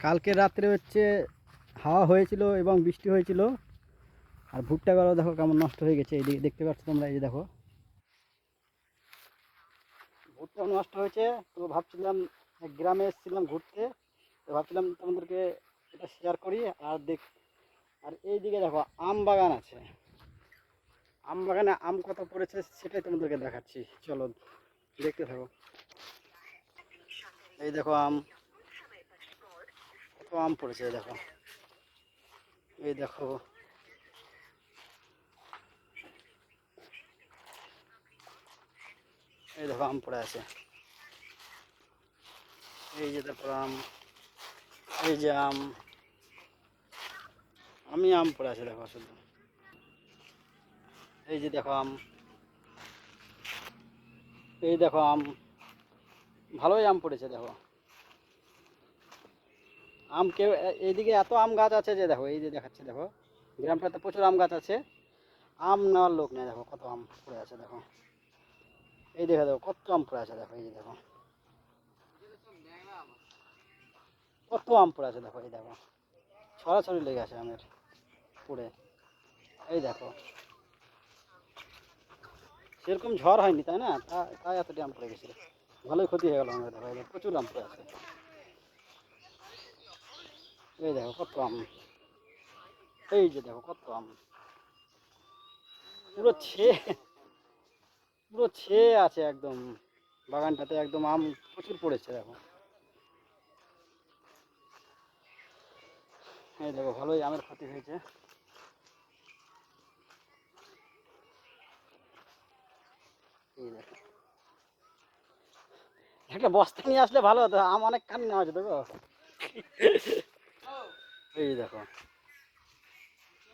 কালকে রাত্রে হচ্ছে হাওয়া হয়েছিল এবং বৃষ্টি হয়েছিল, আর ভুট্টাগুলো দেখো কেমন নষ্ট হয়ে গেছে। এইদিকে দেখতে পাচ্ছ তোমরা, এই যে দেখো ভুট্টা নষ্ট হয়েছে। তো ভাবছিলাম গ্রামে এসেছিলাম ঘুরতে, তো ভাবছিলাম তোমাদেরকে এটা শেয়ার করি। আর এইদিকে দেখো আম বাগান আছে, আম বাগানে আম কত পড়েছে সেটাই তোমাদেরকে দেখাচ্ছি, চলো দেখতে থাকো। এই দেখো আম, কত আম পড়েছে দেখো, এই দেখো, এই দেখো আম পড়ে আছে, এই যে দেখো আম, এই যে আম, আমি আম পড়ে আছে দেখো শুধু, এই যে দেখো আম, এই দেখো আম, ভালোই আম পড়েছে দেখো। আম কেউ এইদিকে এত আম গাছ আছে যে দেখো, এই যে দেখাচ্ছে দেখো, গ্রামটাতে প্রচুর আম গাছ আছে, আম নেওয়ার লোক নেই। দেখো কত আম পড়ে আছে দেখো, এই দেখো দেখো কত আম পড়ে আছে দেখো, এই যে দেখো কত আম পড়ে আছে দেখো, এই দেখো ছড়াছড়ি লেগে আছে আমের পড়ে, এই দেখো সেরকম ঝড় হয়নি তাই না, তাই এতটি আম পড়ে গেছিল, ভালোই ক্ষতি হয়ে গেল আমাদের। দেখো এই দেখো, প্রচুর আম পড়ে আছে, এই দেখো কত আম, এই যে দেখো কত আম, পুরো পুরো ছেয়ে আছে একদম, বাগানটাতে একদম আম প্রচুর পড়েছে দেখো, এই দেখো ভালোই আমের ক্ষতি হয়েছে। এই দেখো একটা বস্তা নিয়ে আসলে ভালো হতো, আম অনেক খানি নেওয়া যেত গো। এই দেখো,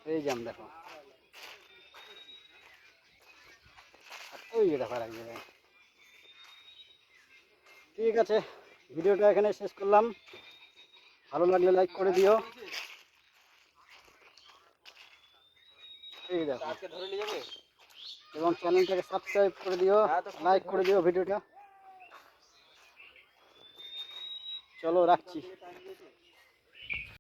এই যে আম দেখো, ওই যে দেখো আর এক জায়গায়। ঠিক আছে, ভিডিওটা এখানে শেষ করলাম, ভালো লাগলে লাইক করে দিও। এই দেখো, এবং চ্যানেলটাকে সাবস্ক্রাইব করে দিও, লাইক করে দিও ভিডিওটা। চলো রাখছি।